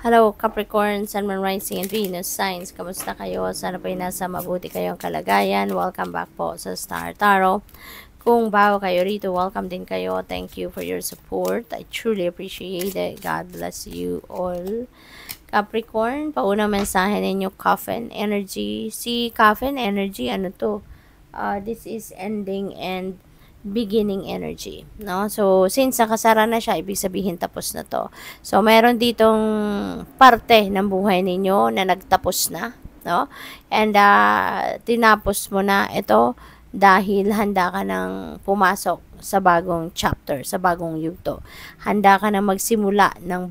Hello, Capricorn, Sun, Moon, Rising, and Venus signs. Kamusta kayo? Sana po nasa mabuti kayong kalagayan. Welcome back po sa Star Tarot. Kung bago kayo rito, welcome din kayo. Thank you for your support. I truly appreciate it. God bless you all. Capricorn, paunang mensahe ninyo, Coffin Energy. Si Coffin Energy, ano to? This is ending and beginning energy, no? So, since nakasara na siya, ibig sabihin tapos na to. So, meron ditong parte ng buhay ninyo na nagtapos na, no? And, tinapos mo na ito dahil handa ka ng pumasok sa bagong chapter, sa bagong yugto. Handa ka na magsimula ng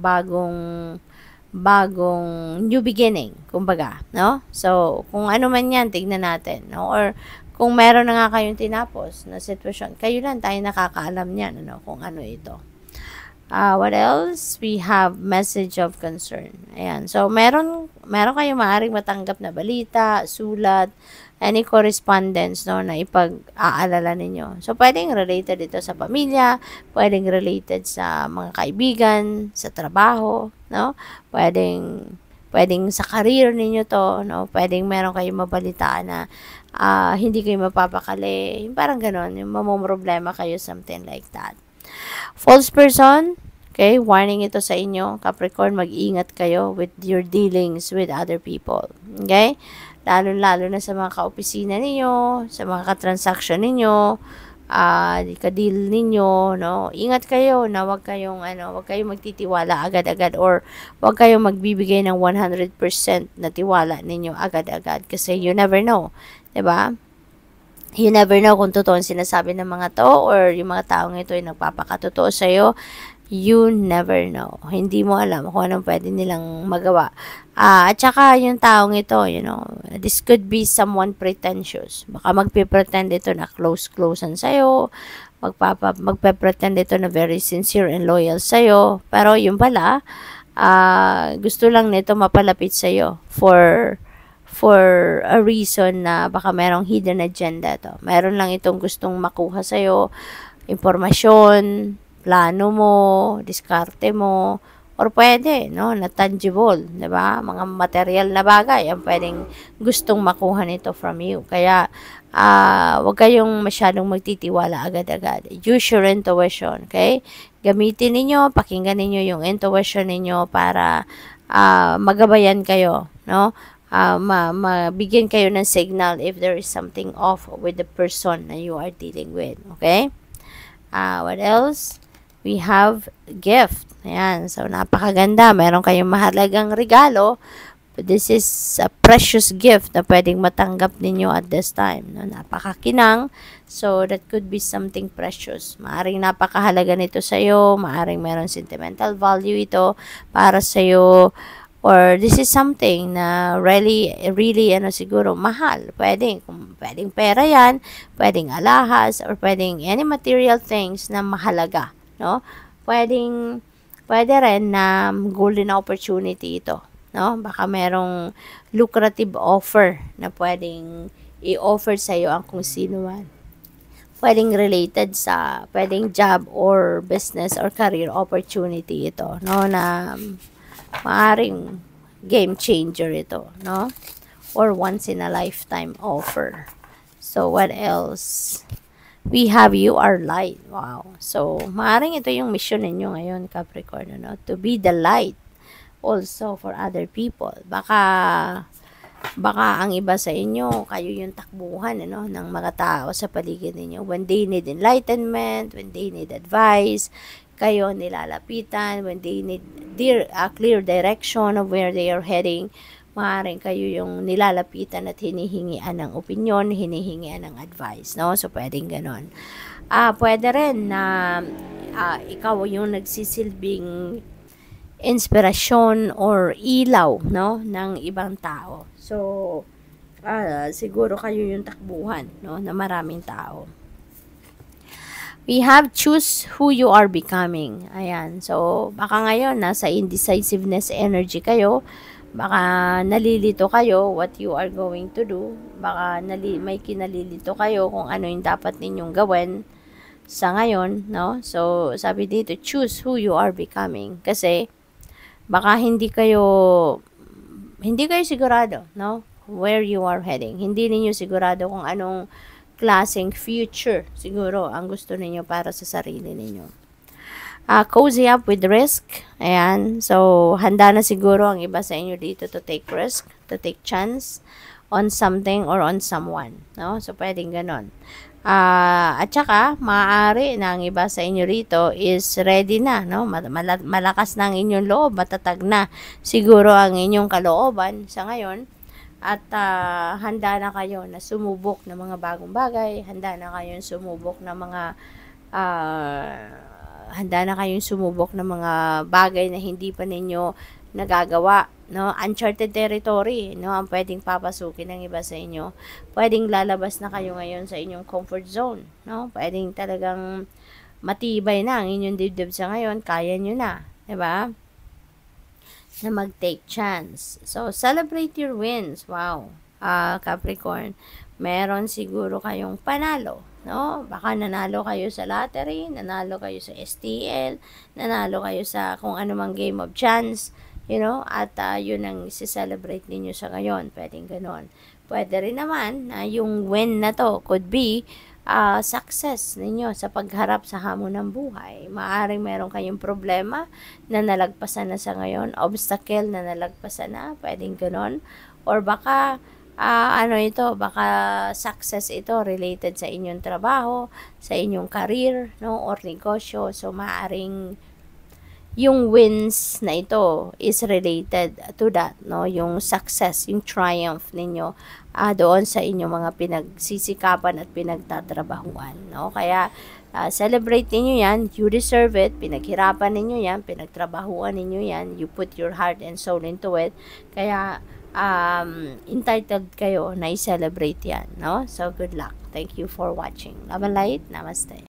bagong new beginning, kumbaga, no? So, kung ano man yan, tignan natin, no? Or, kung meron na nga kayong tinapos na sitwasyon, kayo lang tayo nakakaalam niyan, ano, kung ano ito. What else? We have message of concern. Ayan. So, meron kayong maaaring matanggap na balita, sulat, any correspondence, no, na ipag-aalala ninyo. So, pwedeng related ito sa pamilya, pwedeng related sa mga kaibigan, sa trabaho, no? Pwedeng sa career ninyo to, no? Pwedeng meron kayong mabalitaan na hindi kayo mapapakali. Parang ganon, yung mamomroblema kayo, something like that. False person, okay, warning ito sa inyo, Capricorn, mag-ingat kayo with your dealings with other people. Okay? Lalo na sa mga kaopisina ninyo, sa mga katransaction ninyo, ka-deal ninyo, no? Ingat kayo na wag kayong magtitiwala agad-agad, or wag kayong magbibigay ng 100% na tiwala ninyo agad-agad, kasi you never know, 'di ba? You never know kung totoo ang sinasabi ng mga to, or yung mga taong ito ay nagpapakatotoo sa iyo. You never know. Hindi mo alam kung anong pwede nilang magawa. At saka yung taong ito, this could be someone pretentious. Baka magpe-pretend ito na close-closean sa'yo. Magpe-pretend ito na very sincere and loyal sa'yo. Pero yung pala, gusto lang nito mapalapit sa'yo for a reason na baka merong hidden agenda to. Meron lang itong gustong makuha sa'yo, impormasyon, plano mo, diskarte mo, or pwede, no, na tangible, 'di ba? Mga material na bagay ang pwedeng gustong makuha nito from you. Kaya, wag kayong masyadong magtitiwala agad-agad. Use your intuition, okay? Gamitin ninyo, pakinggan ninyo yung intuition ninyo para magabayan kayo, no? Mabigyan kayo ng signal if there is something off with the person na you are dealing with, okay? What else? We have gift. Ayan. So, napakaganda. Meron kayong mahalagang regalo. This is a precious gift na pwedeng matanggap ninyo at this time. No? Napakakinang. So, that could be something precious. Maaring napakahalaga nito sa'yo. Maaring meron sentimental value ito para sa'yo. Or this is something na really, siguro, mahal. Pwedeng pera yan, pwedeng alahas, or pwedeng any material things na mahalaga, no? Pwede rin na golden opportunity ito, no? Baka merong lucrative offer na pwedeng i-offer sa'yo ang kung sino man. Pwedeng related sa, pwedeng job or business or career opportunity ito, no? Na maaring game changer ito, no? Or once in a lifetime offer. So, what else? We have you are light. Wow. So, maaring ito yung mission ninyo ngayon, Capricorn, no? To be the light also for other people. Baka ang iba sa inyo, kayo yung takbuhan, ng mga tao sa paligid ninyo. When they need enlightenment, when they need advice, kayo nilalapitan. When they need clear direction of where they are heading, maaaring kayo yung nilalapitan at hinihingian ng opinion, hinihingian ng advice, no? So, pwedeng ganon. Pwede rin na ikaw yung nagsisilbing inspirasyon or ilaw, no, ng ibang tao. So, siguro kayo yung takbuhan, no, na maraming tao. We have choose who you are becoming. Ayan. So, baka ngayon, nasa indecisiveness energy kayo. Baka nalilito kayo what you are going to do. Baka may kinalilito kayo kung ano yung dapat ninyong gawin sa ngayon, no? So, sabi dito, choose who you are becoming. Kasi, baka hindi kayo sigurado, no? Where you are heading. Hindi ninyo sigurado kung anong klaseng future siguro ang gusto ninyo para sa sarili ninyo. Cozy up with risk. Ayan. So, handa na siguro ang iba sa inyo dito to take risk, to take chance on something or on someone. No? So, pwedeng ganon. At saka, maaari na ang iba sa inyo rito is ready na, no? Malakas na ang inyong loob, matatag na siguro ang inyong kalooban sa ngayon. At handa na kayo na sumubok ng mga bagong bagay, handa na kayong sumubok ng mga bagay na hindi pa ninyo nagagawa, no? Uncharted territory, no? Ang pwedeng papasukin ng iba sa inyo. Pwedeng lalabas na kayo ngayon sa inyong comfort zone, no? Pwedeng talagang matibay na ang inyong dibdib sa ngayon, kaya nyo na, 'di ba? Na mag-take chance. So, celebrate your wins. Wow. Capricorn, meron siguro kayong panalo, no? Baka nanalo kayo sa lottery, nanalo kayo sa STL, nanalo kayo sa kung anumang game of chance, you know, at yun ang isi-celebrate ninyo sa ngayon. Pwedeng ganon. Pwede rin naman na yung win na to could be success ninyo sa pagharap sa hamon ng buhay. Maaaring meron kayong problema na nalagpasan na sa ngayon, obstacle na nalagpasan na, pwedeng ganon. Or baka baka success ito related sa inyong trabaho, sa inyong career, no, or negosyo. So, maaaring yung wins na ito is related to that, no? Yung success, yung triumph ninyo doon sa inyong mga pinagsisikapan at pinagtatrabahuan, no? Kaya celebrate ninyo yan, you deserve it, pinaghirapan ninyo yan, pinagtrabahuan ninyo yan, you put your heart and soul into it. Kaya entitled kayo na i-celebrate yan, no? So good luck. Thank you for watching. Love and light. Namaste.